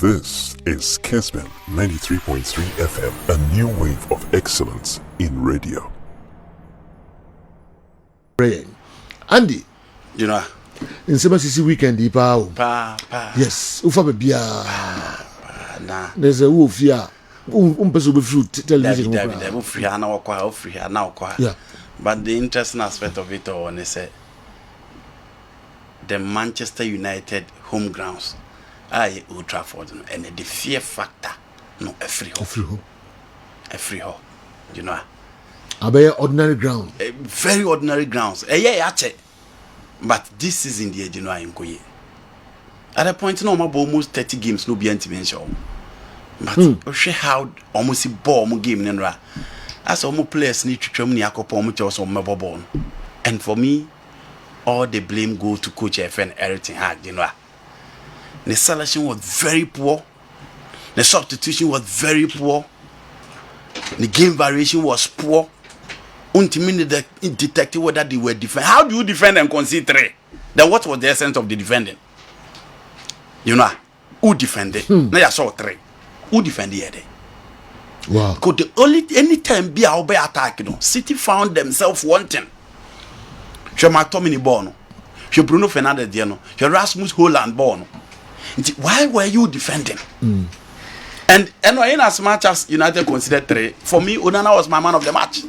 This is Kessben 93.3 FM, a new wave of excellence in radio. Andy, you know, in Semasisi weekend, pa. Yes, Ufa Bia. Nah. There's a wolf here. Person with fruit television. Yeah. But the interesting aspect of it all is the Manchester United home grounds. Old Trafford, and the fear factor, no, a free hole. You know, a very ordinary ground, very ordinary grounds. But this is in the January in Koye. At a point, no more almost 30 games, no be anti-mention. But how almost a ball game in Ra. As almost players need to train the Akopom or mobile born. And for me, all the blame go to Coach FN Everything Hag, you know. The selection was very poor. The substitution was very poor. The game variation was poor. Ultimately, they detected whether they were defending. How do you defend and concede 3? Then what was the essence of the defending? You know, who defended? Now you saw 3. Who defended here? Wow. Could the only anytime be our by attack, you know, City found themselves wanting. She McTominay born. She Bruno Fernandes Diano. She Rasmus Holland born. Why were you defending? And in as much as United considered 3, for me, Onana was my man of the match.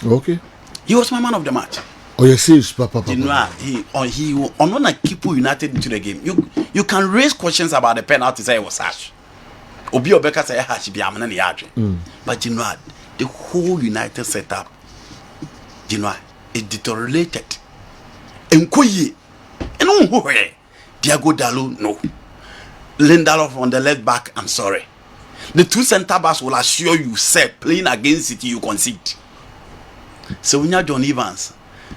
Okay. He was my man of the match. Oh, yes, Papa. You know, he on keep United into the game. You can raise questions about the penalty. Say it was harsh. Obi Obeka say harsh be amana ni yadre. But you know, the whole United setup, you know, it deteriorated. Enkoye, Diego Dalot, no. Lindelof on the left back, I'm sorry. The 2 centre backs will assure you, said playing against City, you concede. So we have John Evans.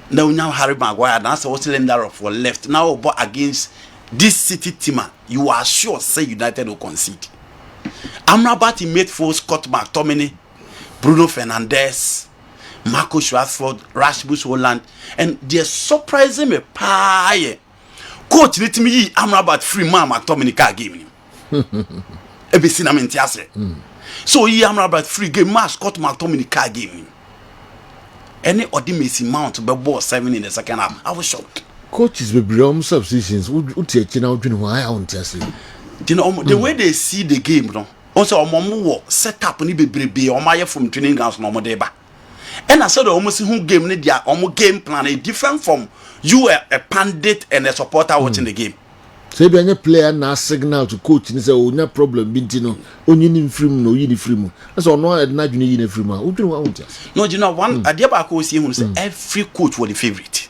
Now we have Harry Maguire. Now so what's Lindelof for left. Now but against this City team, you are sure say United will concede. Amrabat he made for Scott McTominay, Bruno Fernandes, Marcus Rashford, Rasmus Holland, and they're surprising me pie. Coach let me Amrabat free man McTominay car game him. Ebe sinamenti ase. So he Amrabat free game man Scott McTominay car game him. Any Messi mount be ball 7 in the second half. I was shocked. Coaches be bring substitutions. Who take now doing why I want to say. You know the way they see the game, no. Also omo set up ni bebrebe omo from training grounds no omo dey ba. And I said almost who game ni dia omo game plan is different from you a pundit and a supporter watching the game. So if any player na signal to coach and say oh no problem bintino only in free no you free mo. That's all no na you in free man. Who do want just? No, you know one idea ba ko see who say every coach was the favorite.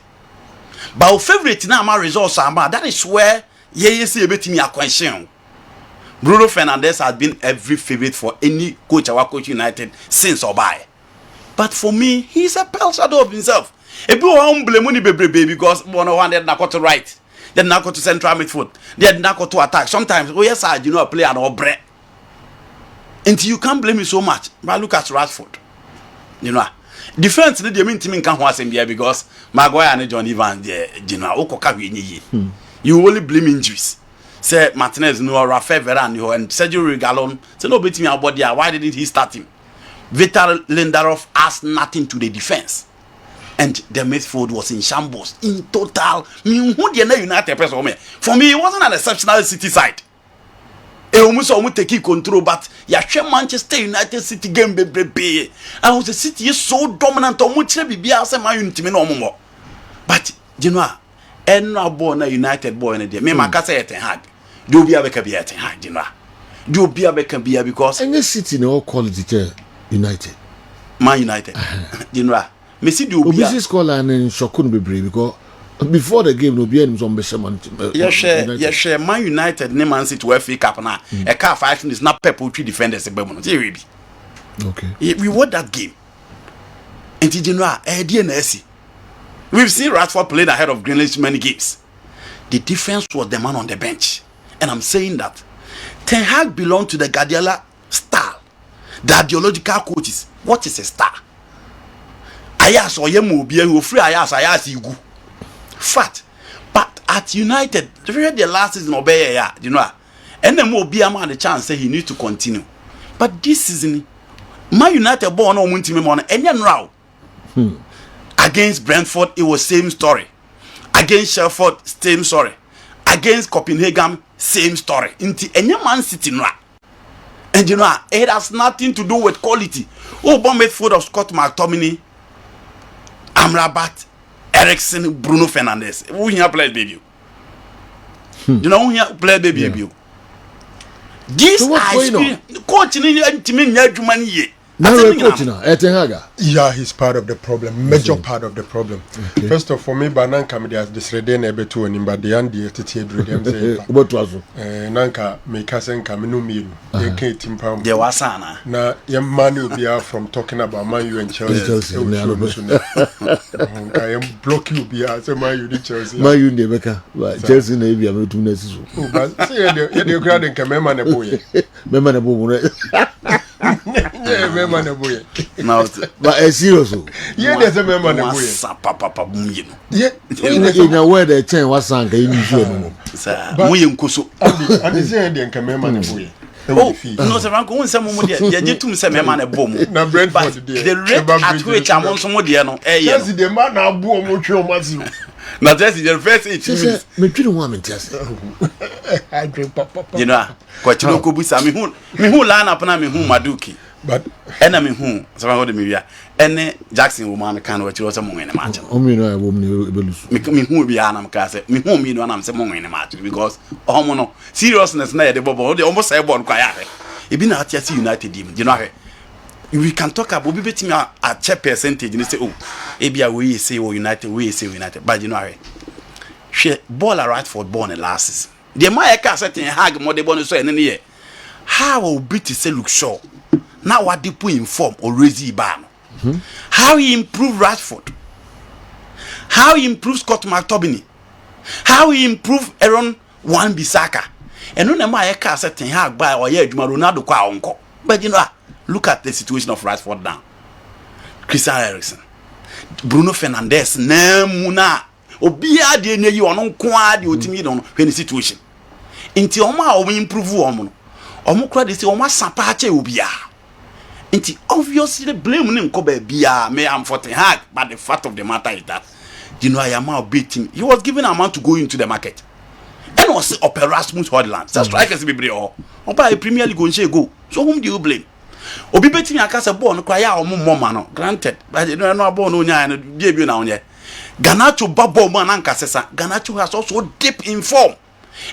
But our favorite now my results are that is where say betimi akwanhyen. Bruno Fernandes has been every favorite for any coach our coach United since Obai. But for me, he's a pale shadow of himself. If you want blame money baby because one they not go to right, they not go to central midfield, they not go to attack. Sometimes yes, you know a player or bread. Until you can't blame me so much. But look at Rashford. You know, defense they mean team can't watch him there because Maguire and John Evans there. You know, you only blame injuries. Say Martinez no Rafael Varane and Sergio Reguilon. Say no beat me about there. Why didn't he start him? Vital Lindelof has nothing to the defense. And the midfield was in shambles. In total, who the United press for me? For me, it wasn't an exceptional City side. It almost take control, but Manchester United City game baby. And the City is so dominant. But you know, no born a United boy in there. Me makasa Ten Hag. Do be a Ten Hag, you know. Do be a because any City no quality United. Man United. You know. Messi do be a scholar and Shokun be brave because before the game no be any some Beshaman. Yes, Man United name Man City to FA Cup now. A car 5 is not Pepper 3 defenders. Okay. We won that game. And you know, DNSC. We've seen Rashford playing ahead of Grealish many games. The difference was the man on the bench. And I'm saying that Ten Hag belonged to the Guardiola style. The ideological coaches. What is a star? Ayas or Yemu be who free Ayas Igu. Fat. But at United, the last season obey, you know, and then will be a man the chance say he need to continue. But this season, Man United born on team on any row. Against Brentford, it was same story. Against Sheffield, same story. Against Copenhagen, same story. Into any Man City now. And you know, it has nothing to do with quality. Oh, Bournemouth foot of Scott McTominay, Amrabat, Eriksen, Bruno Fernandes. Who here played baby? You know who here played baby? This So what's going on? Coach in team Germany. Now coach now, Etenhaga. Yeah, he's part of the problem, major part of the problem. Okay. First of all, me banan come there this reden ebe to ni ba de andi tete dream say. What was it? Nanka me kasen come no mienu. Ye kan team pam. There was sana. Na ye manu be from talking about Man U and Chelsea. Chelsea, I am block you be say Man U Chelsea. Man U ne beka. Chelsea na ebi ametu na siso. But say ye de grad nke mema na boye. Mema na bo mo. Yeah, mema na boye. Now, But serious. Yeah, there's a mema na boye. Papa you know. Yeah. In a word the chain was sank in you. Sir, muye nkoso. And say de nke mema na boye. Oh, no, sir, Ranko won some mo there. Je tum say mema na bom. Na Brentford there. The rate at which amon so mo there no. Chelsea the man na abu omo twe omo asiu. Na just the first 8 minutes. Me twiri ho amentias. I drink papa. You know, kwa chino ko busa me hu line up na me hu Maduki. But Ena me hu, so I hold me wia. Ene Jackson woman kan wa chiro so mo ngene match. Omi no abo me ebelus. Me hu bi anam ka say me hu mi no anam say mo ngene match because omo no seriousness na de bobo de almost say ball kwa ya. Ebi na atia United team, you know. We can talk about we betting a check percentage and say, oh, ebia we say United, but you know, she ball a right for born the last season. The my car setting hag more the bonus so any year. How will beat say look sure? Now what they put in form already ban. How he improve Rashford? How he improve Scott McTominay? How he improve Aaron Wan-Bissaka? And no my car setting hag by or yeah, Ronaldo kwa uncle. But you know. Look at the situation of Rashford now. Christian Eriksen, Bruno Fernandes, Nemuna, Obia de ne you on kwa de otimi don when the situation. Inti oma o improve omo no. Omo kra de say oma sapa che obia. Inti obviously blame ne nko ba bia me am for hag, but the fact of the matter is that you know I am out beat him. He was given a man to go into the market. And was Erasmus Hordland. The strikers be brio. Opa Premier League go. So whom do you blame? Obi betimi akasa ball no kwa ya omo moma no granted but no ball no nya no debut na onye Garnacho babo man anka sesa Garnacho has also deep in form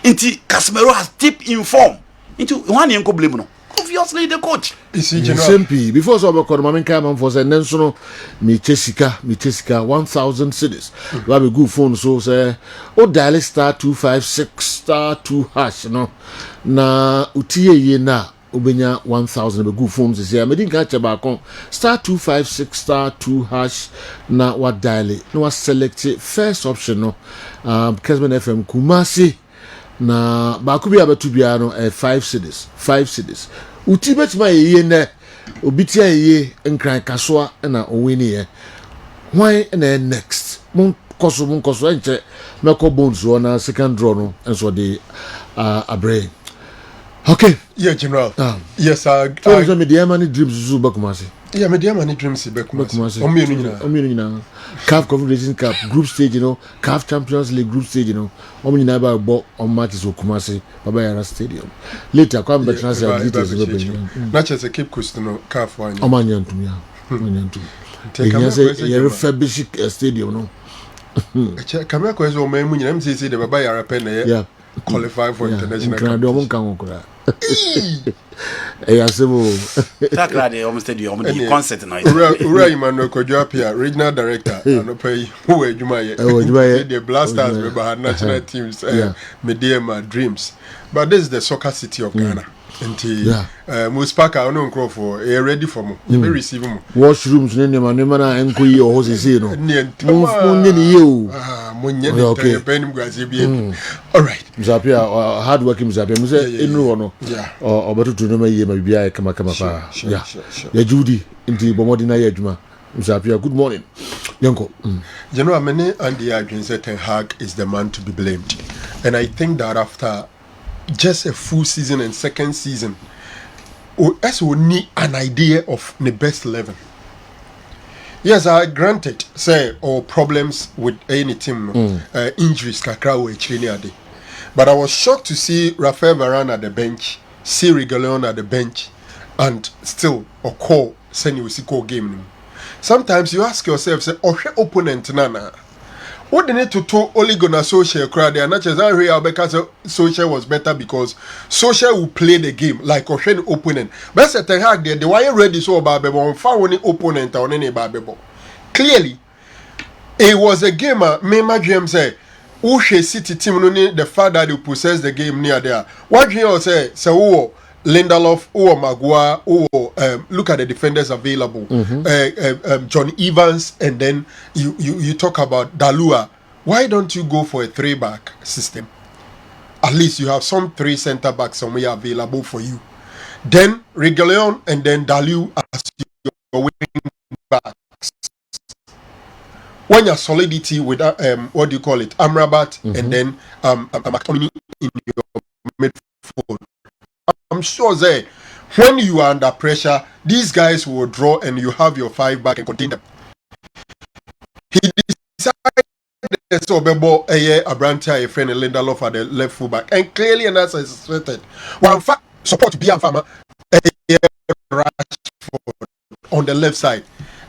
inti Casemiro has deep in form into one yenko blame no obviously the coach simple before so be call mamen ka man for say nenso no me chesika 1000 cedis we be good phone so say o dial star 256 star 2 hash no na utie ye na Obenya 1000 be good phones is here. Medin catch about star 256 star 2 hash na what dial it. No select it first option no. Kessben FM Kumasi na bakubi abetu bia no 5 cedis. Uti betima ye ne obitia ye nkran kasoa na owini ye. Why na next? Mon koso enche meko bones na second draw no enso de abre. Okay. Yeah, General. Yes, so me the money dreams zu bakumasi. Yeah, me the money dreams bakumasi. Omi na. CAF Confederation Cup group stage, you know, CAF Champions League group stage, you know. Omi na ba bo on matches Okumasi, Baba Yara Stadium. Later come back transfer details not just a keep question no CAF one. Omanyantum ya. Omanyantum. You say you refurbish stadium no. Kamera ko ezo me munyina msisi de Baba Yara pen yeah. Qualify for international competition. Eyasebo. Takrade almost the concert night. Ura Emmanuel Kojoapia, regional director, no pay who Jumaye. The Blasters we had national teams Medema Dreams. But this is the soccer city of Ghana. Muspaka no nkro for ready for mo. You may receive mo. Washrooms ne ma na enko yi o se se no. Mo nye ni ye o. Mo nye ni pen mgazi bi. All right. Mzapia hard working Mzapia. Mo say enu no. Obetutu no ma ye ma bia kama pa. Yeah. Ya Judy inti bomodi na ye adwuma. Mzapia good morning. Yanko. You know many and the Adrian said Ten Hag is the man to be blamed. And I think that after just a full season and second season, as we need an idea of the best 11. Yes, I granted, say, or problems with any team, injuries, kakra or training. But I was shocked to see Rafael Varane at the bench, see Reguilon at the bench, and still a call send you see call game. Sometimes you ask yourself, say, oh, opponent nana. What they need to only gonna social crowd there, not just because social was better because social will play the game like Ocean opponent. But at the hack there, the why ready so about on found opponent or any babble. Clearly, it was a game. My GM say, Ushe City team the fact that you possess the game near there. What GM say, so Lindelof or Maguire or look at the defenders available. John Evans, and then you talk about Dalua. Why don't you go for a 3-back system? At least you have some 3 center backs somewhere available for you. Then Reguilon and then Dalua as your wing backs. When your solidity with what do you call it, Amrabat and then McTominay in your midfield. I'm sure that when you are under pressure, these guys will draw and you have your 5-back and contain them. He decided to Bebo Abrantia, a friend, and Lindelof at the left fullback, and clearly, and as I suspected, well, in fact, support Bian Farmer on the left side.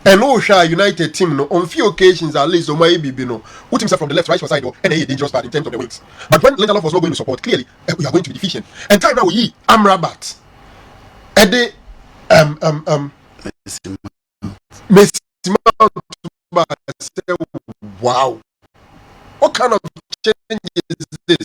And Osha United team no, on few occasions at least Omai Bibino, who teams from the left, right side, and a dangerous part in terms of the wings. But when Lindelof was not going to support, clearly we are going to be deficient. And time now we Amrabat. Ede wow. What kind of change is this?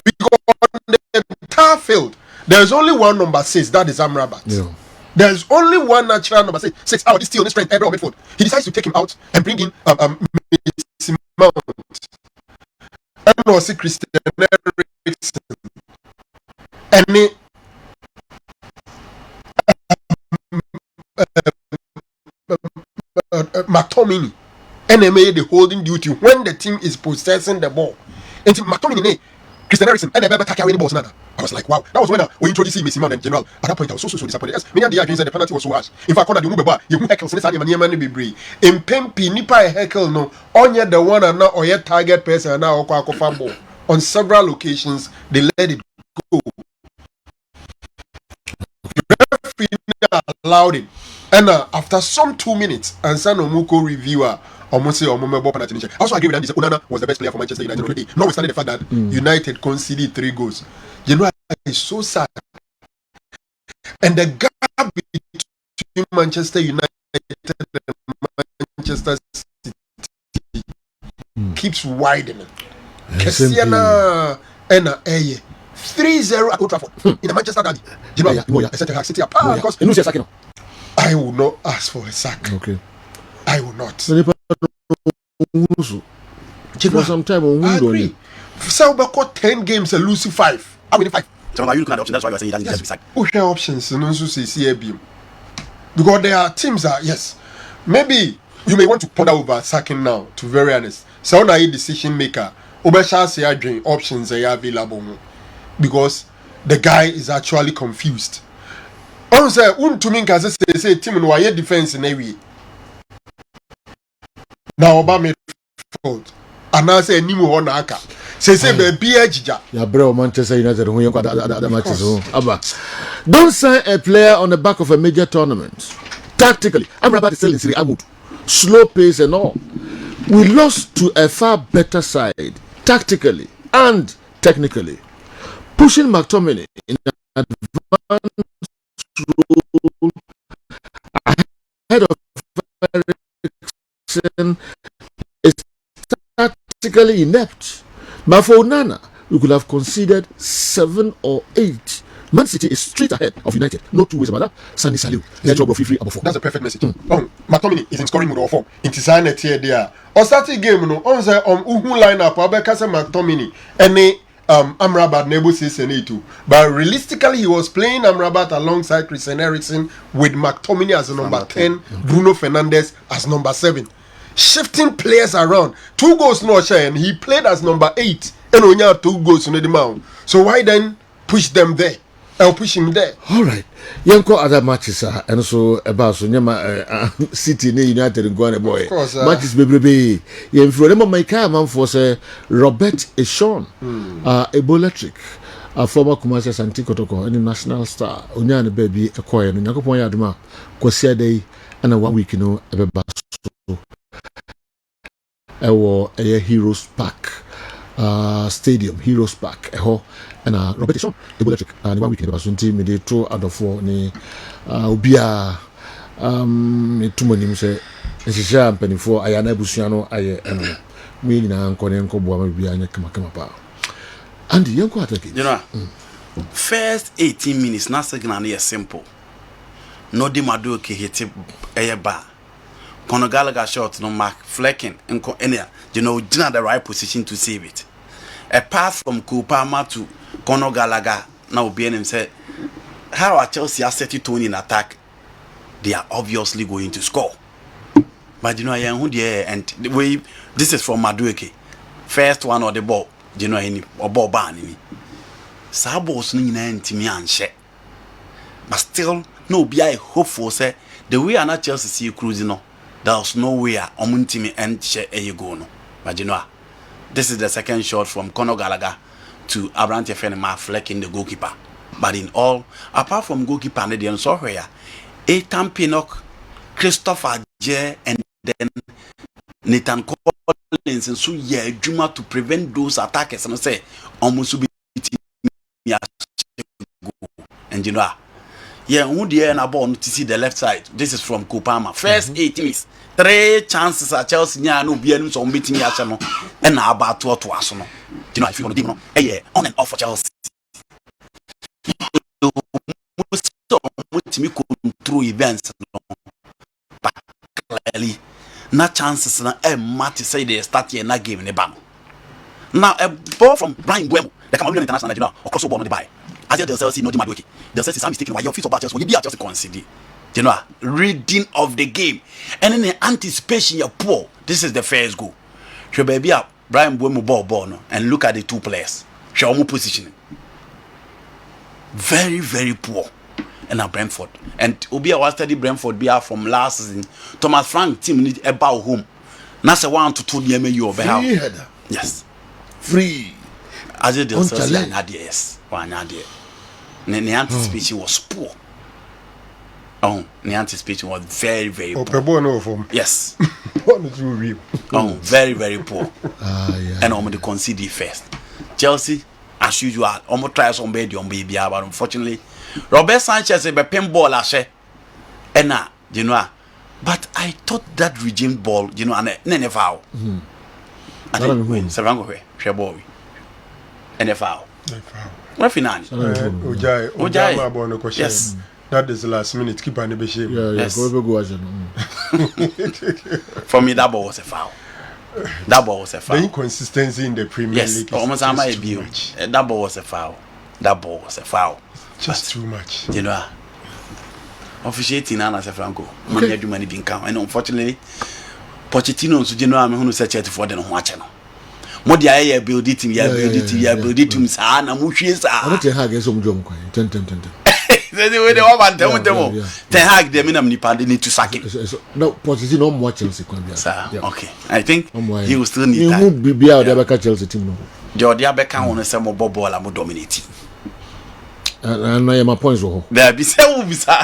Because on the entire field, there's only one number 6, that is Amrabat. Yeah. There's only one natural number 6. Oh, this still on the strength every midfield. He decides to take him out and bring in Mount. And also Christian Eriksen. And McTominay. NMA the holding duty when the team is possessing the ball. And McTominay, Christian Eriksen, and the better carry the balls now. I was like, wow, that was when we introduced Messi Man in general. At that point, I was so disappointed. Yes, many of the arguments that the penalty was so harsh. In fact, you heckles in the man be brave. In Pempi, Nipa heckle no, only the one and now or your target person and now ball. On several occasions, they let it go. The referee allowed it. And after some 2 minutes, and San Omuko reviewer almost say Omomebo penalty. I also agree with that. Onana was the best player for Manchester United already. Notwithstanding the fact that United conceded 3 goals. You know, it's so sad. And the gap between Manchester United and Manchester City keeps widening. Kessiana and 3-0 at Old Trafford in the Manchester derby. You know, City apart because I will not ask for a sack. Okay. I will not. For some time, I agree. Sauber got 10 games and lose 5. I win 5. So are you looking at options? That's why you're saying that he has to be sacked. Okay, options and also say CAB. Because there are teams that, yes, maybe you may want to ponder over sacking now, to be very honest. So now a decision maker, Obesha say dream options are available because the guy is actually confused. Also, to me, say team no why defense in every. Now Obama fault. And I say Nimu Honaka. Say baby ejija. Ya bro Manchester United who that matches Abba. Don't sign a player on the back of a major tournament. Tactically, Amrabat is still in Serie A mood. Slow pace and all. We lost to a far better side, tactically and technically. Pushing McTominay in advanced role ahead of Eriksen is tactically inept. But for Onana, we could have conceded 7 or 8. Man City is straight ahead of United. No 2 ways about that. Sandy Salou. That's a perfect message. McTominay is in scoring mode or form. In design it here there. On starting game, no, on the Uhu lineup, Abekasa McTominay, and Amrabat Nebo Sesenito. But realistically, he was playing Amrabat alongside Christian Eriksen with McTominay as number 10, Bruno Fernandes as number 7. Shifting players around. 2 goals no share, and he played as number 8. and when you have 2 goals in the mount. So why then push them there? I'll push him there. All right. Yanko other matches and so about so nyama City ne United and go on boy. Of course, matches bebrebe. Yen fro dem my car man for say Robert Eshon. Eboletric. A former commercial Santi Kotoko any national star. Onya ne baby ekoye no Yakopon yaduma kwasi day and 1 week no ebeba so. Ewo Heroes Park. Stadium Heroes Park eho na Robert Shaw Electric ni 1 weekend baso nti me dey to adofo ni obia etumani se ehihia mpanifo aya na abusua no aye eno me nyina nko ne nko boa ma bia anya kama pa and yanko atake you know first 18 minutes na signal na simple no di Madueke hit ba Conor Gallagher shot no mark flecking nko enia you know in the right position to save it. A pass from Kupama to Conor Gallagher now being him said how are Chelsea are set tone in attack, they are obviously going to score. But you know and the way this is from Madueke. First one or the ball, you know any or ball ban me. Sabos ni ntimi anhye. But still no be I hope for say the way na Chelsea see cruising no. There's no way omuntimi and share a go no. But you know, this is the second shot from Conor Gallagher to Abrante Fenema flecking the goalkeeper. But in all, apart from goalkeeper and the Sohria, Ethan Pinnock, Christopher J, and then Nathan Collins and so yeah, Juma to prevent those attackers and say almost be and you know. Yeah, who the end about to see the left side. This is from Kupama. First 8 minutes, 3 chances at Chelsea. No be any so meeting Yachano and about to us. You know, if you want to know, yeah, on and off for Chelsea. Me control events, but clearly, not chances. Na Marty say they start here na game in the ban. Now a ball from Brian Buemo, the Cameroon international, you know, or cross over on the buy. As they'll say, no, Madueke. They'll say some mistaken why your feet about Chelsea. You be just concede. You know, reading of the game. And then the anticipation you're poor. This is the first goal. Show baby up Brian Buemo ball no, and look at the 2 players. Show more positioning. Very, very poor. And now Brentford. And Obia was study Brentford be from last season. Thomas Frank team need about home. Now say 1 to 2 near me you over how. Yes. Free. As they'll say yes. One idea. The anticipation was poor. Oh, the anticipation was very, very poor. Yes. Very, very poor. Yeah. And almost conceded first. Chelsea, as usual, almost tries on baby, but unfortunately, Robert Sanchez a pinball ashe. And now, you know, but I thought that regime ball, you know, and then foul. I think Savango, Shaboy, and a foul. What finale? Ujai. Yes. That is the last minute. Keep on the shame. Yes. For me, that ball was a foul. That ball was a foul. The inconsistency in the Premier League. Yes, almost am I view. That ball was a foul. That ball was a foul. Just too much. You know, officiating Anna Franco. Money do money being count. And unfortunately, Pochettino, so you know, I'm going to search it for the watching. Mo dia ya build it to sa na mo hwie sa I don't have against some jom kwan 10 the way they want them Ten Hag them in nipa they need to sack him. No position no more Chelsea kwan bia. Okay, I think he will still need that. You will be out there back Chelsea team no. Jordi Abeka won say mo ball am dominate. And I am a points ho. There be say we say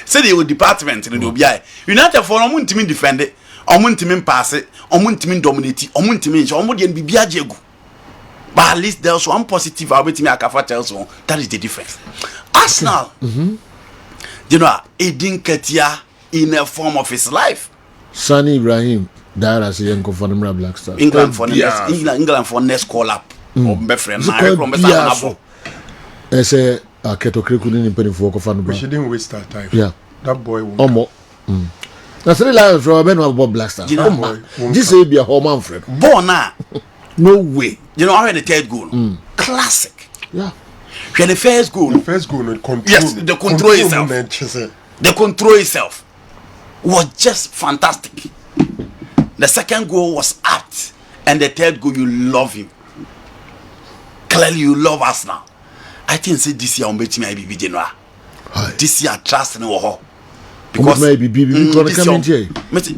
the department in the obi United for no ntimi defend it. Omuntimi pass omuntimi dominate omuntimi nche omudi bibia jegu, but at least there's one positive about me akafa Chelsea. That is the difference. Arsenal you know Edin Ketia in a form of his life. Sani Ibrahim died as a young for the Black Stars. England for next call up or be friend na say Keto Kriku ni mpeni for fan. We shouldn't waste our time. Yeah, that boy won't. That's really like from Ben about Black Stars. You know, this will be a home Manfred. Bona. No way. You know, I read the third goal. Classic. Yeah. When the first goal. The first goal with control. Yes, the control itself. The control itself was just fantastic. The second goal was apt, and the third goal you love him. clearly you love Arsenal. I think say this year on bet me be Genoa. This year trust in Woho. Because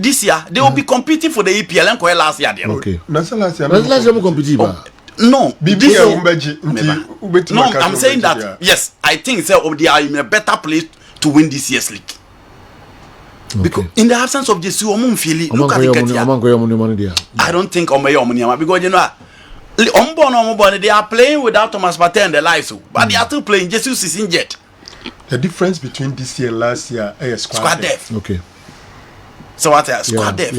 this year they will be competing for the EPL and last year. Okay. Last year we compete. No, no, I'm saying that yes, I think they are in a better place to win this year's league. Because in the absence of Jesus, look at the I don't think because you know they are playing without Thomas Partey and the lives, but they are still playing. Jesus is injured. The difference between this year and last year is squad depth. Okay. So what squad depth?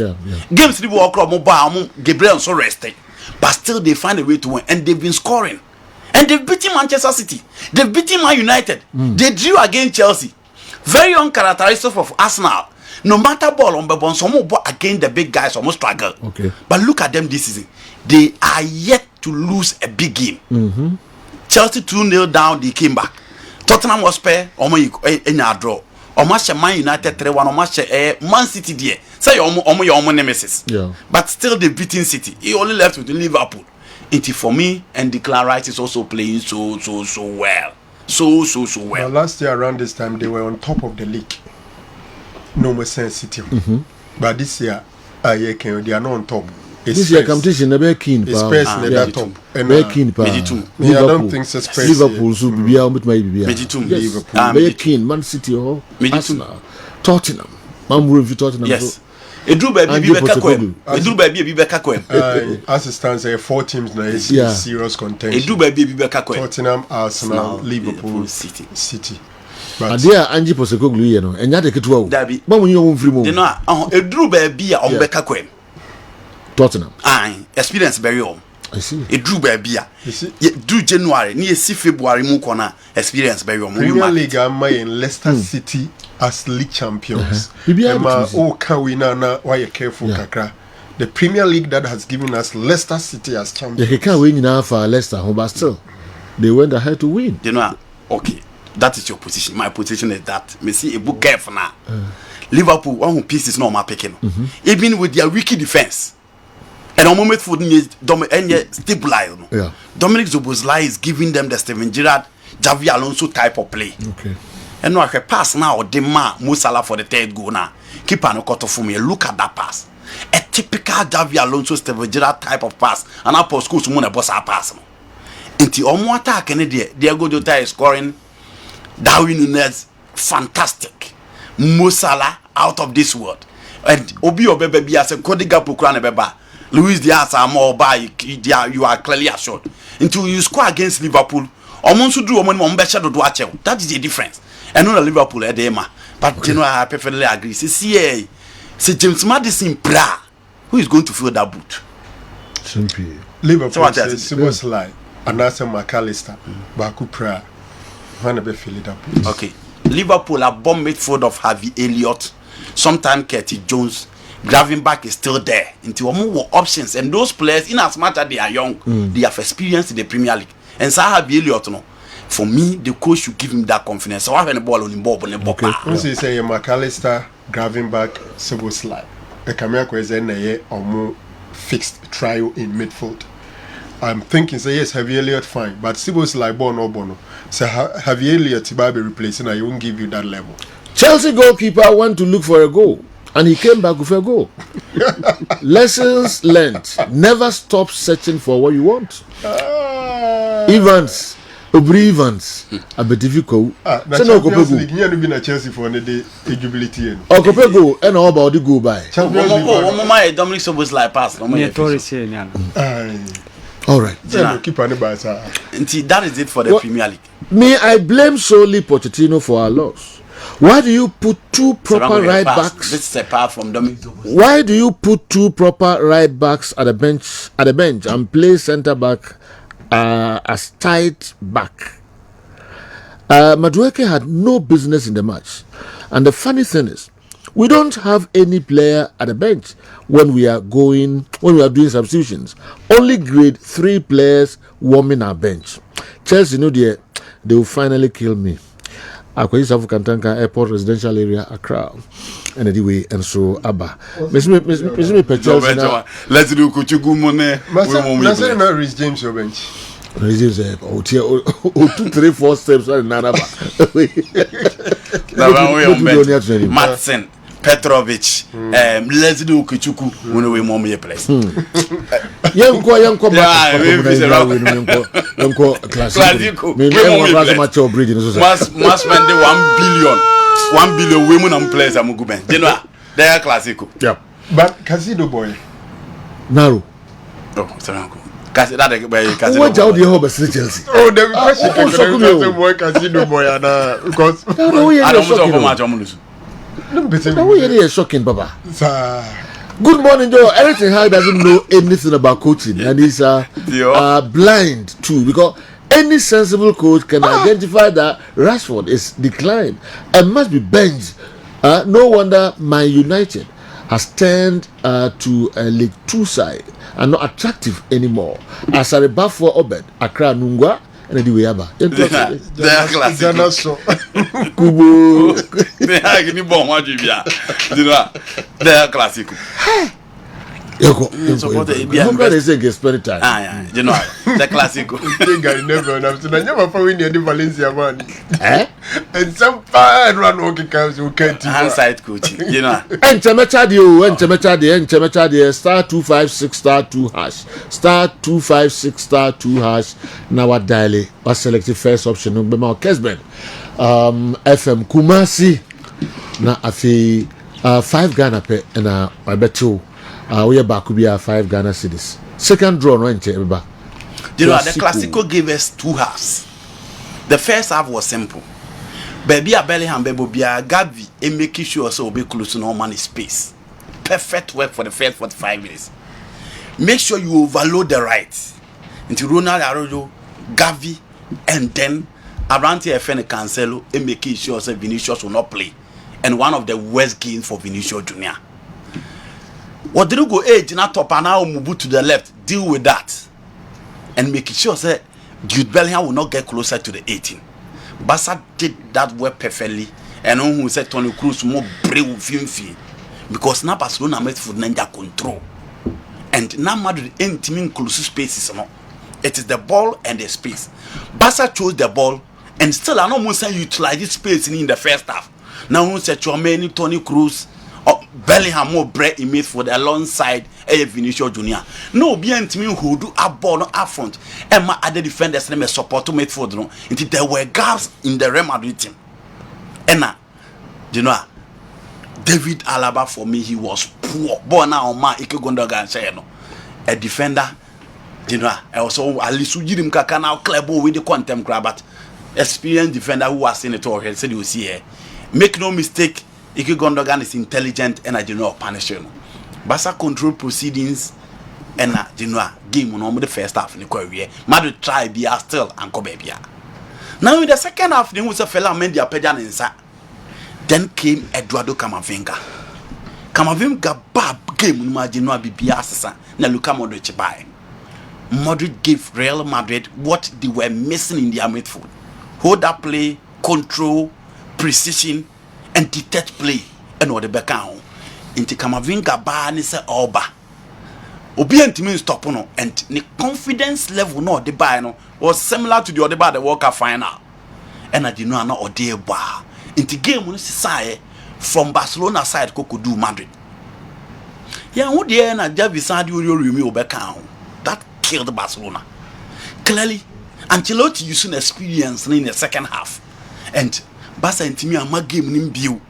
Games they walk up mobile, Gabriel so rested, but still they find a way to win, and they've been scoring, and they've beaten Manchester City, they've beaten Man United, they drew against Chelsea. Very uncharacteristic of Arsenal. No matter ball on Bebon, some ball against the big guys almost struggle. Okay. But look at them this season. They are yet to lose a big game. Chelsea 2-0 down, they came back. Tottenham was pair, in a draw. Almost Man United 3-1, almost Man City there. Say your nemesis. Yeah. But still they beating City. He only left with Liverpool. It for me, and Declan Rice is also playing so well. So well. Well, last year around this time they were on top of the league. No more sensitive. But this year, they are not on top. This year competition very keen. It's Spurs at top. Very keen. I don't think so. Spurs. Liverpool so be with my Liverpool. Very keen. Man City or Arsenal, Tottenham. Man will Tottenham. Yes. Edru baby be Kakwem. Edru baby be Kakwem. As it stands, there are 4 teams now. It's serious contention. Edru baby be Kakwem. Tottenham, Arsenal, Liverpool, City. But there Angie Postecoglou you know, and yet ketua o. Dabi. Ba mun yo free mo. They know edru baby a on be Kakwem. Tottenham. Experience very on. I see. Edru baby a. Do January, ni esi February mu kona experience very on. Premier League am in Leicester City as league champions. Can we now why you careful kakra. The Premier League that has given us Leicester City as champions. They can't win now for Leicester, but still they went ahead to win. You know, okay. That is your position. My position is that me see a book careful now. Liverpool one pieces no my picking. Even with their weak defense. And on moment for stabilize. Yeah. Dominic Szoboszlai is giving them the Steven Gerrard, Xavi Alonso type of play. Okay. And now I can pass now the man Mo Salah for the third goal now. Keep an cut for me. Look at that pass. A typical Xavi Alonso Steven Gerrard type of pass. And I post school someone a boss a pass. Until almost attack and they go to tie scoring. Darwin Núñez, fantastic. Mo Salah, out of this world. And Obi Obebe as a Cody Gakpo Krane Beba. Luis Diaz are more by you are clearly assured. Until you score against Liverpool, almost do one better to watch. That is the difference. And not Liverpool at Emma. But you know, I perfectly agree. See James Maddison Pra, who is going to fill that boot? Simply. Liverpool Szoboszlai, Anasa McAllister, Baku Pra. Okay, Liverpool are bomb midfield of Harvey Elliott. Sometimes Curtis Jones. Gravenberch is still there. Until more options, and those players, in as much as they are young, they have experience in the Premier League. And so Harvey Elliott, no. For me, the coach should give him that confidence. So I have the ball on the ball on the ball. Okay. Say McAllister, Gravenberch, Szoboszlai. The camera question is a fixed trio in midfield. I'm thinking, say yes, Harvey Elliott fine, but Szoboszlai Bono. So Harvey Elliott to be replacing, I won't give you that level. Chelsea goalkeeper went to look for a goal, and he came back with a goal. Lessons learned: never stop searching for what you want. Evans, Evans, a bit difficult. So no Champions you have been a Chelsea for the eligibility. Oh, go and all about the go by. Dominic Szoboszlai pass. All right. That is it for the Premier League. Me, I blame solely Pochettino for our loss. Why do you put 2 proper right backs? This is apart from Dominic Szoboszlai. Why do you put 2 proper right backs at the bench and play centre back as tight back? Madueke had no business in the match, and the funny thing is, we don't have any player at the bench when we are doing substitutions. Only grade 3 players warming our bench. Chelsea know they will finally kill me. Akwa South Kantanka Airport Residential Area, Accra. And anyway, and so Abba. Let's do Kuchugu Mone. Let's not reach James your bench. Reason say, oh, 2, 3, 4 steps and none of Matson, Petrovic, Leslie Ukichuku, when we mom your place. Young classical. Must spend 1 billion women and players. I'm going. You know, they are classical. Yeah. But Casino boy. Narrow. Oh, sorry. That what out the whole Chelsea? Oh, the question boy Casino boy because I don't know much on no, shocking, Baba. Good morning, Joe. Everything High doesn't know anything about coaching, and he's blind too, because any sensible coach can identify that Rashford is declined and must be benched. No wonder Man United has turned to a League 2 side and not attractive anymore. As a rebuff for Obed, Accra Nungwa, and the Wayaba. They are classic. Kubo. They are getting bomb. What do you know? They are classic. Yoko, they say get spend time. Yeah, you know, the classic. I never found any Valencia man. And some fine run walking comes who can't handside coaching, you know. And Chemechadi, star 256 star 2 hash. Star 256 star 2 hash. Now what daily was selected first option. Kessben. FM Kumasi. Na afi 5 Ghana pe and I bet you. We are back to be 5 Ghana cities. Second draw, no inche eba. You know, the Classico gave us 2 halves. The first half was simple. Baby a Bellingham, baby be a Gavi, and making sure so be close to no money space. Perfect work for the first 45 minutes. Make sure you overload the right into Ronald Arroyo, Gavi, and then around here FN Cancelo, and making sure so Vinicius will not play. And one of the worst gains for Vinicius Junior. What did you go age in a top and now move to the left? Deal with that and make sure that Jude Bellingham will not get closer to the 18. Barca did that work perfectly, and on who said Toni Kroos more brave with because now Barcelona made for Ninja control, and now Madrid ain't mean close spaces. No, it is the ball and the space. Barca chose the ball, and still I don't say utilize this space in the first half. Now who said Tchouaméni, Toni Kroos. Bellingham more bread in midfield alongside Vinicius Junior. No, be me who do a ball up front. And my other defenders name support to midfield. No, until there were gaps in the Real Madrid team. And you know, David Alaba for me he was poor. But now man, Ike Gundogan say no, a defender. You know, I also at least you him kaka now club with the contempt grab, but experienced defender who was in it already said you see here. Make no mistake. Ike Gundogan is intelligent and I do not punish him. Barca control proceedings and game on the first half in the career. Madrid try be still and go baby. Now in the second half, there was a fella Mendy Pejan inside. Then came Eduardo Camavinga. Camavinga bad game in Marginoa Bibiasa na Luka Modric by. Madrid gave Real Madrid what they were missing in their midfield. Hold up play, control, precision. And detect play and what the back on into Camavinga bar and say Oba Obient means stop no and the confidence level no the buy no was similar to the other bar the World Cup final and I did not know or dear bar into game when say from Barcelona side could do Madrid. Yeah, who there and Javisadi you back on that killed Barcelona clearly. Ancelotti using experience in the second half and Barca and Timmy and my game in view.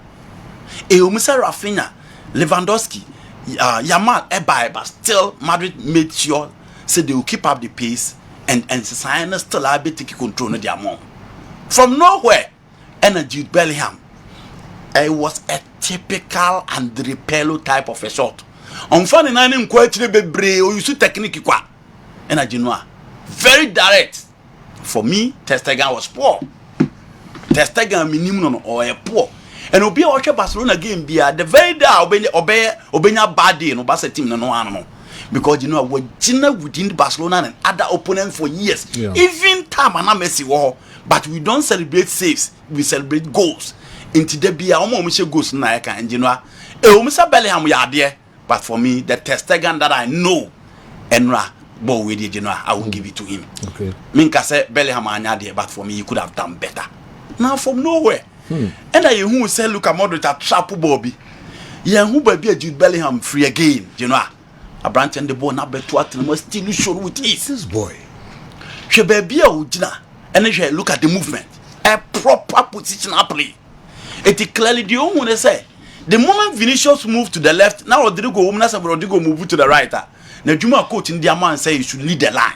Mr. Rafinha, Lewandowski, Yamal, but still Madrid made sure so they will keep up the pace and Society still have to take control of their mom. From nowhere, Jude Bellingham. It was a typical Andre Pirlo type of a shot. On funny nine quite be or you see technique qua. And you know, very direct. For me, Ter Stegen was poor. Ter Stegen minimum or a poor. And obi a watch Barcelona game be the very day obey bad day no Barca team no animal. Because you know we Gina within Barcelona and other opponents for years. Yeah. Even time and Messi war, but we don't celebrate saves, we celebrate goals. Into the be almost goals na and you know Mr. Bellingham we are there. But for me, the Ter Stegen that I know Enra ball with you know, I will give it to him. Okay. Minka said Bellingham anya there, but for me, he could have done better. Now from nowhere. And I who say look at Modric at trap Bobby. Yeah, who be a Jude Bellingham free again, you know. A branch and the ball number 2 at the still show with ease. This boy. She be a ujina. And then she look at the movement. A proper positional play. It is clearly the only one say. The moment Vinicius moved to the left, now Rodrigo move to the right. Now Juma coach in the man say you should lead the line.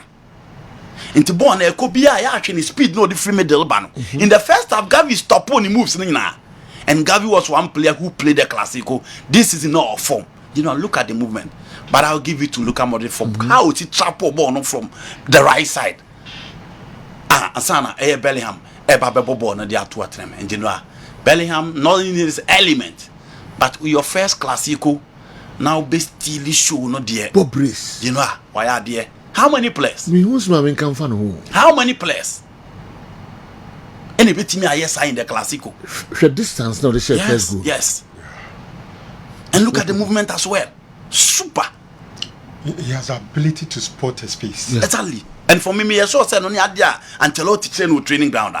Into born a copy actually speed no the free middle ban. In the first half, Gavi stopped on the moves and Gavi was one player who played the Clasico. This is in our form. You know, look at the movement. But I'll give it to Luka Modric from how it trap ball from the right side. Asana Bellingham babo ball na dia to atrem. And you know, Bellingham not in his element, but with your first Clasico now be still show no dear. Bob Brace. You know why are there? How many players? Me who's my main come fan who? How many players? Any bit me yes in the Clasico. The distance now the share Yes, good. yes. And look at the movement as well. Super. He has ability to spot a space. Yeah. Exactly. And for me, I saw say no idea until train with training ground.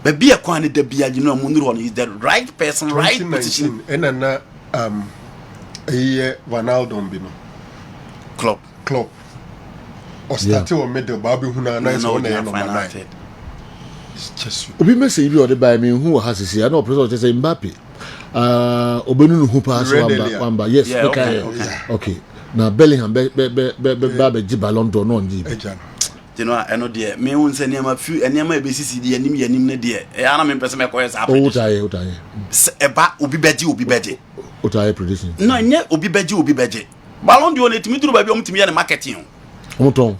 But be a quantity the you know Munir is the right person, right position. And then Ronaldo Bino. Club. Or started or middle Baby Huna nice on the number 9. It's just Obi me say bi or by me who has this I know person say Mbappe. Obenu who pass wamba. Yes, Yeah, okay. Now Bellingham be Ballon d'Or no nji. You know, I know dear. Me won say niam few niam e be sisi de anim yanim ne de. E ana me pese me koyes appreciation. Utaye. Eba obi beje. Utaye prediction. No, nye obi beje. Ballon d'Or ne timi duru ba bi omtimi ya ne marketing. Omoton.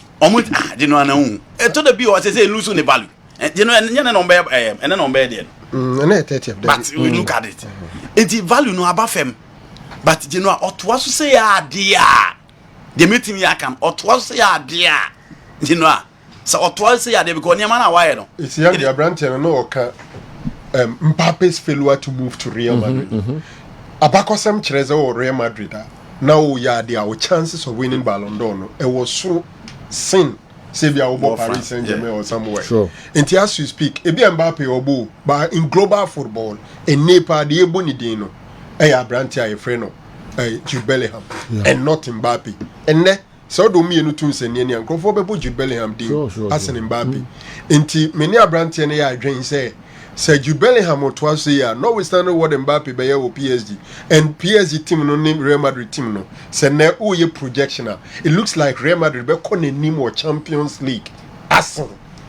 You know na hu. E to the bi o say lose no value. You know nye na number and number there. And 30 of them. But we look at it. It's value no above them. But you know, otwas say dia. The meeting ya can otwas say dia. You know, so otwas say dia because nyama na why no. It's young the branch and no ka Mbappe's failure to move to Real Madrid. Abakosem Chreze or Real Madrid. Now yeah, there are chances of winning Ballon d'Or. No. It was so sin. Save your Paris Saint-Germain or somewhere. Sure. And as you speak, Ebi Mbappe or but in global football, in Nepal, the Ebony Dino, Brantia, a friend of Jude Bellingham, and not Mbappe. And then, so do me no tunes and Yan go for Jude Bellingham, as an Mbappe. Inti many a Brantia and I drain say Jude Bellingham or twice a year, notwithstanding what Mbappe by your PSG, and PSG team no name Real Madrid team no. Say now oh your projection. It looks like Real Madrid be calling name or Champions League. As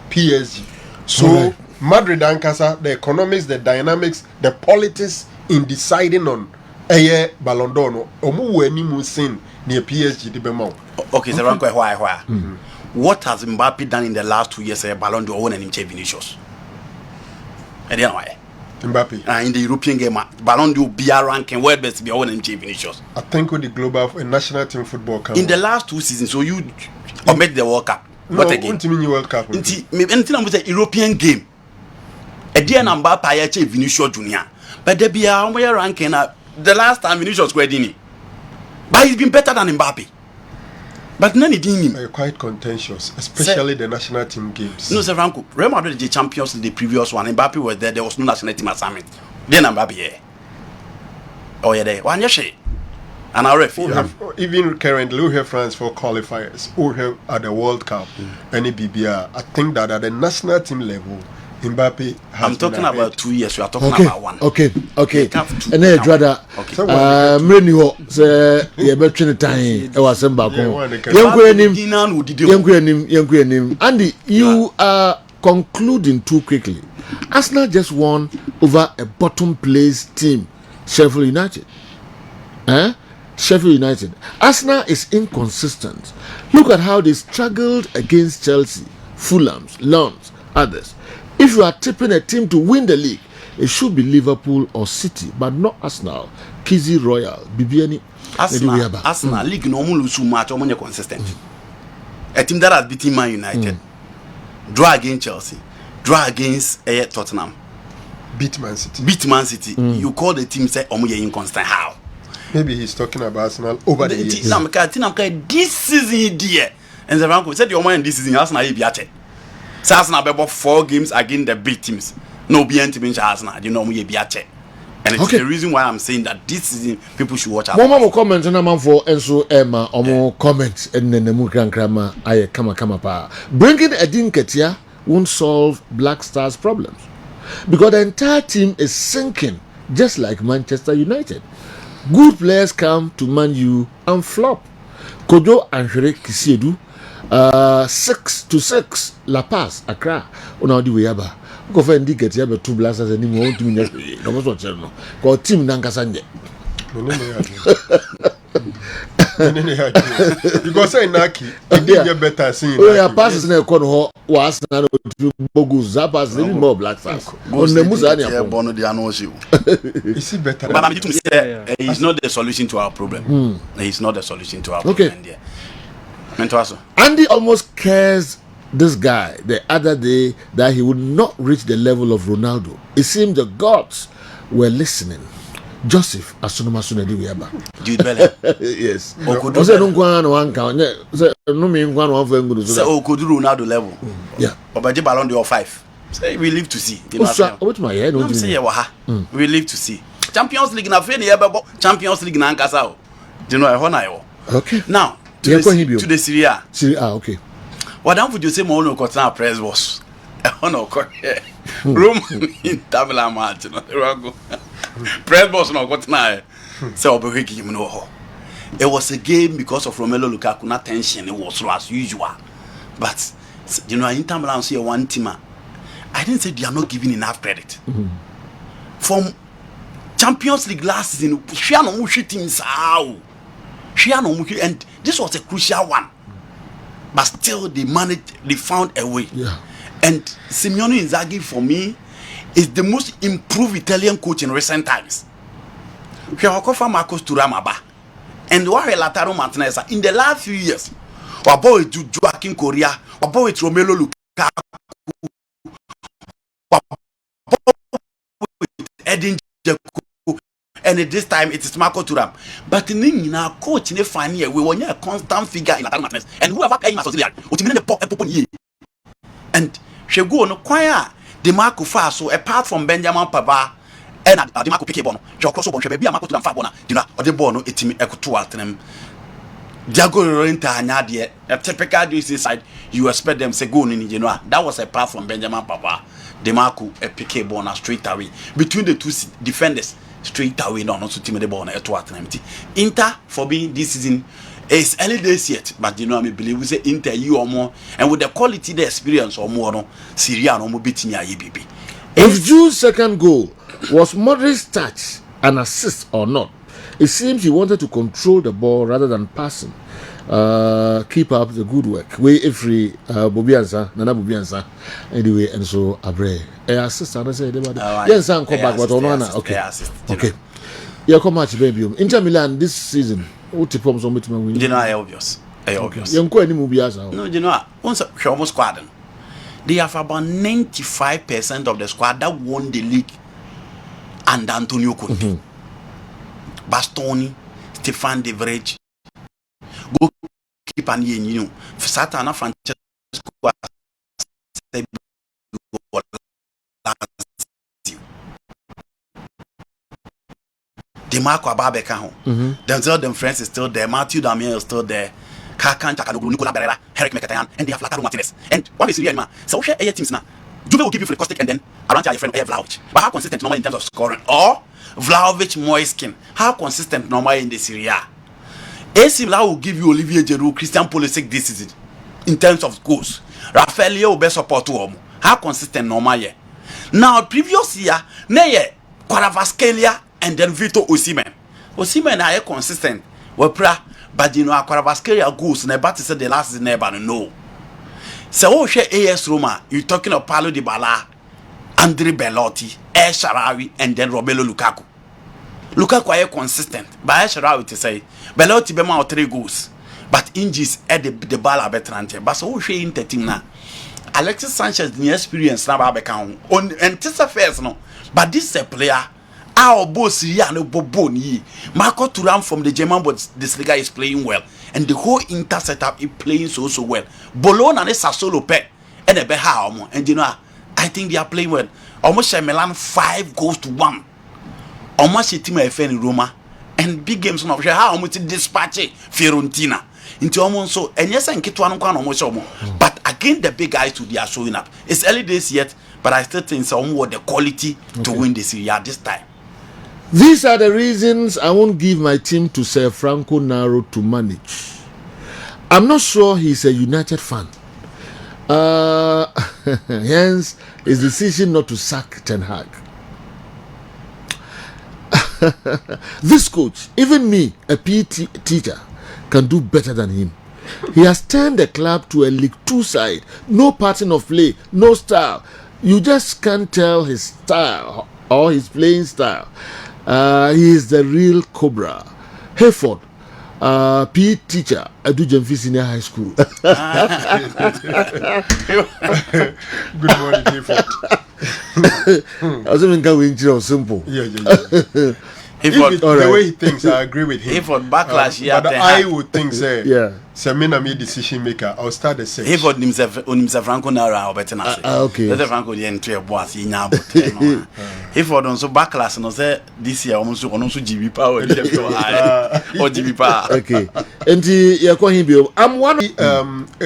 PSG. So Madrid and Casa, the economics, the dynamics, the politics in deciding on a Ballon d'Or no. Omu any mu sin near PSG the bemau. Okay, so why? What has Mbappe done in the last 2 years? Ballon d'Or won and him Vinicius. And then why? Mbappe. In the European game, Ballon d'Or BR ranking world best be winning Vinicius. I think with the global national team football come in the last 2 seasons, so you made the World Cup. What again? What mean World Cup? Anything I'm say European game. A dear Mbappe I Vinicius Junior. But the BR ranking the last time Vinicius scored in it. But he's been better than Mbappe. But none of them are quite contentious, especially the national team games. No, Sir Franco, Real Madrid the champions in the previous one. Mbappe was there. There was no national team assignment. Then Mbappe here. Oh yeah, there. One year, and I even currently we have France for qualifiers. We have at the World Cup, any BBR. I think that at the national team level, Mbappe has I'm talking about 2 years. We are talking about one. Okay. And then brother, many ho say you be train time. E was sem back home. Yankuenim. Andy, you are concluding too quickly. Arsenal just won over a bottom place team, Sheffield United. Sheffield United. Arsenal is inconsistent. Look at how they struggled against Chelsea, Fulham, Lens, others. If you are tipping a team to win the league, it should be Liverpool or City, but not Arsenal, Kizzy Royal, Bibiani. Arsenal league no lose too much, or consistent. A team that has beaten Man United, draw against Chelsea, draw against Tottenham, beat Man City. You call the team say inconstant. How? Maybe he's talking about Arsenal over the years. This season, dear. And the rank said your man this season Arsenal be at it. Arsenal be 4 games against the big teams. No be to mention Arsenal, you know me be at it. And it's the reason why I'm saying that this season people should watch out. More comments on man for Enso Emma or more comments and then the Mukran Krama I kama pa. Bringing Edin Ketia won't solve Black Stars' problems because the entire team is sinking, just like Manchester United. Good players come to Man U and flop. Kojo and Shere Kisiedu, 6-6 La Paz, Accra, on the way aba. Go for indicate you have 2 blasters and you want to mean no was what no. Go team Nankasanje. Because I Naki, it did get better seeing. Oh, yeah, passes in a corner was not to Bogus Zapas, living more Black Stars. On the Musania, Bono, they knows you. Is he better? But I'm to say he's not the solution to our problem. He's not the solution to our problem. Andy almost cares this guy the other day that he would not reach the level of Ronaldo. It seemed the gods were listening. Joseph Asunuma Sunedi Weaba. Yes. Okodu no nkwan one count. Say no me nkwan one for ngudu. Say Okodu Ronaldo level. Yeah. Obaje Ballon d'Or 5. Say we live to see. What my head no say we live to see. Champions League na fe na yebebo. Champions League na nkasa o. You know e ho na yo. Okay. Now to the Serie A. Serie A, okay. What don't you say more no cotton press boss? No Roman in tabla match no press boss no cotton. So him no. It was a game because of Romelu Lukaku, not tension. It was as usual. But you know, in time around here one team, I didn't say they are not giving enough credit. From Champions League last season, she had no teams out. And this was a crucial one. But still, they managed, they found a way. Yeah. And Simeone Inzaghi, for me, is the most improved Italian coach in recent times. We have offered Marcos Thuram. And Warren Lautaro Martinez, in the last few years, we bought with Joaquin Correa, we bought with Romelu Lukaku, we bought with Edin Dzeko, and at this time it is Marco Thuram. But in our coach in the final year, we were a constant figure in Lautaro Martinez, and whoever came as auxiliary, and she go no choir the Marco Faso apart from Benjamin Pava and the Marco Piquebon, your cross over baby Marco Thuram Fabona, dinner or the bono etim equal alternem. Diago Renta Nadia, a typical DC side, you expect them to go in Genoa. That was apart from Benjamin Pava, the Marco a Piquebon straight away between the two defenders. Straight away, no, not to team the ball at what empty. Inter for being this season is early days yet, but you know, I believe we say Inter you or more, and with the quality, the experience or more, no, Syria no more beating ya EBB. If Jude's second goal was Modric's touch, an assist or not, it seems he wanted to control the ball rather than passing. Keep up the good work. We every Bobiansa, Nana Bobiansa, anyway, and so Abre. Assist, I say, yes, I'm come back, but on one, okay, okay. You come match, baby. Inter Milan this season, what the problems on between we? You know, obvious. You go any movie as no, you know, once almost squad. They have about 95% of the squad that won the league, and Antonio Conte, Bastoni, Stefan De Vrij. Go keep an ear, you know, Satana Francesco DeMarco Ababeka, Denzel Dumfries is still there, Matthew Damian is still there, Kakan Chakadogu, Nicola Barella, Eric Mkhitaryan, and they have Laka Martinez. And what is real, man? So we share 8 teams now. Juve will give you free caustic and then around your friend Vlahovic. But how consistent normally in terms of scoring? Or Vlahovic Moiskin? How consistent normally in the Serie A? AC Milan will give you Olivier Giroud, Christian Pulisic this season in terms of goals. Rafael will be support to him. How consistent normal year? Now previous year, Neye, Kvaratskhelia, and then Victor Osimhen. Osimhen are consistent. But you know, Kvaratskhelia goals never to say the last is never no. So share AS Roma, you talking of Paulo Dybala, André Belotti, El Shaarawy, and then Romelu Lukaku. Lukaku are consistent, but El Shaarawy to say Belotti be more 3 goals, but injuries at the ball are better than but so share in the team now. Alexis Sanchez the experience now be count on and this affairs no, but this is a player Our boss here no Boboni. Marco Thuram from the German Bundesliga is playing well, and the whole Inter setup is playing so well. Bologna and Sassuolo pe and a beha and you know I think they are playing well. Almost Milan 5-1. Almost a team in Roma and big games on how much dispatch Fiorentina into almost so and yes and Kitwan almost but again the big guys they are showing up. It's early days yet, but I still think some the quality to win the Serie A this time. These are the reasons I won't give my team to Sir Franco Naro to manage. I'm not sure he's a United fan. Hence his decision not to sack Ten Hag. This coach, even me, a PE teacher, can do better than him. He has turned the club to a League 2 side. No pattern of play, no style. You just can't tell his style or his playing style. He is the real Cobra. Hayford, PE teacher at Dujemfi Senior High School. Good morning, Hayford. I was even going to simple. Yeah. The way he thinks, I agree with him. Hayford backlash, but I would think, say, yeah. Semina me decision maker. I'll start the search. Hayford himself Franco Nara or better not. Okay. Let Franco the entry boss in now. Hayford also backlash and say this year almost GB power or GB power. Okay. And you're calling him. I'm one. It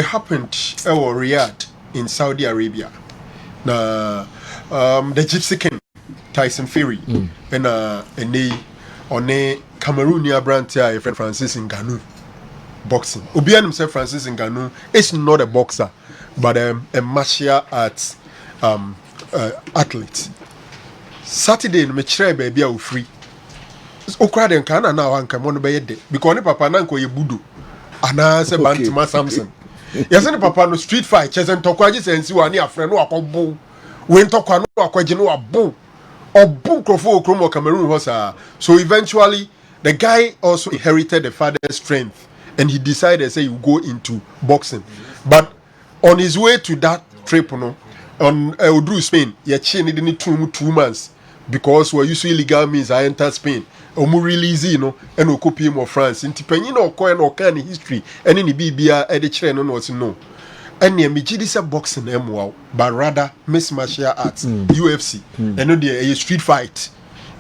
happened at Riyadh in Saudi Arabia. The Gypsy King Tyson Fury and on a Cameroonian brand here, Francis Ngannou boxing. Obian himself, Francis Ngannou, is not a boxer, but a martial arts athlete. Saturday, me try baby are free. Okra den kana na wanka mo no be yede because ne papa na nko ye budu ana se Bantima Samson. Yes, ne papa no street fight chesen tokwaji sensi wa ne afre no akobo. We ntokwa no akwaji no abo. Obu krofo okromo Cameroon hosa. So eventually the guy also inherited the father's strength and he decided say you go into boxing. But on his way to that trip no on Odru Spain, he changed it 2 months because we using illegal means I enter Spain. Omu release you know and o copy him of France. Inti penyi na okoye na okan history and ni bibia e de kire no no no. And me gidi say boxing wow, but rather mixed martial arts, UFC. And no dey a street fight.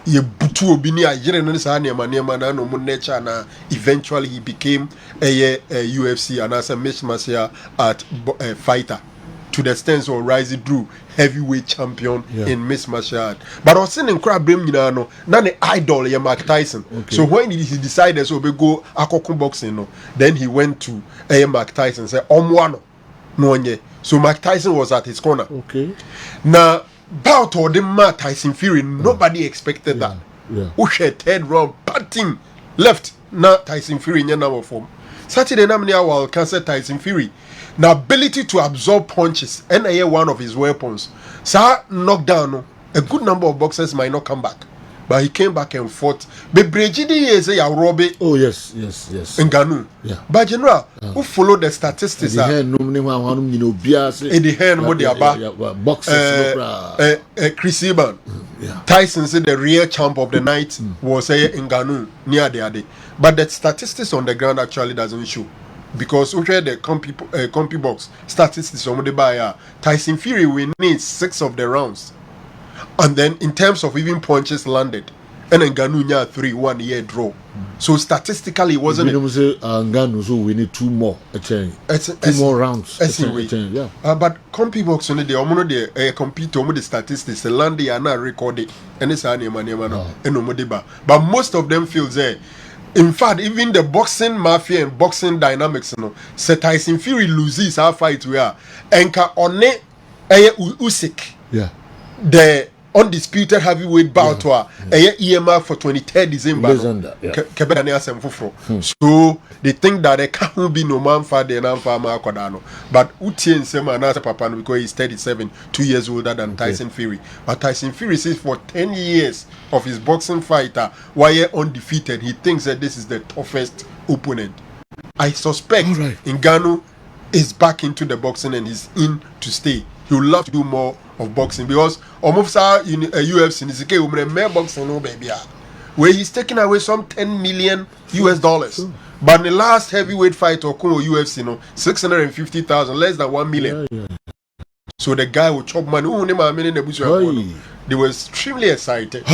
Ye butu obi ni ayere no sa na ma na no mu nature na eventually he became a UFC and as a mixed martial art fighter to the extent of rising through heavyweight champion in mixed martial art. But I was saying in crab brim no na the idol ye Mike Tyson. Okay. So when he decided so be go akoko boxing no, then he went to Mike Tyson say omwano no nye. So Mike Tyson was at his corner. Okay. Now bout or the Mike Tyson Fury, nobody expected that. Yeah. Ushe third round batting left. Now Tyson Fury in number form. Saturday na many will cancel Tyson Fury. Now ability to absorb punches and one of his weapons. So knockdown, a good number of boxers might not come back. But he came back and fought. But Brejidi is a Robbie. Oh yes. Ngannou. Yeah. But general, who follow the statistics? The hand boxers. Chris Eban. Tyson said the real champ of the night was Ngannou near the other. But the statistics on the ground actually doesn't show. Because we read the compy box statistics on the buyer. Tyson Fury will need 6 of the rounds. And then in terms of even punches landed, and Ngannou 3-1 year draw. So statistically it wasn't Ngannou so we need 2 more two more rounds. Yeah. But compy box on the omono de compete omo the statistics the land they are not recorded and it's an no. But most of them feel there. In fact, even the boxing mafia and boxing dynamics, you know, say Tyson Fury loses our fight we are. Enka one Usyk. Yeah. The undisputed heavyweight bout to EMR for 23rd December. So they think that there can't be no man for the Kodano. But Utien Sema another papa because he's 37, 2 years older than Tyson Fury. But Tyson Fury says for 10 years of his boxing fighter, while undefeated, he thinks that this is the toughest opponent. I suspect Ngannou is back into the boxing and he's in to stay. he would love to do more of boxing because almost in a UFC in the UK, boxing no baby, where he's taking away some $10 million US. But in the last heavyweight fight or UFC, 650,000, less than 1 million. Yeah. So the guy will chop money. They were extremely excited.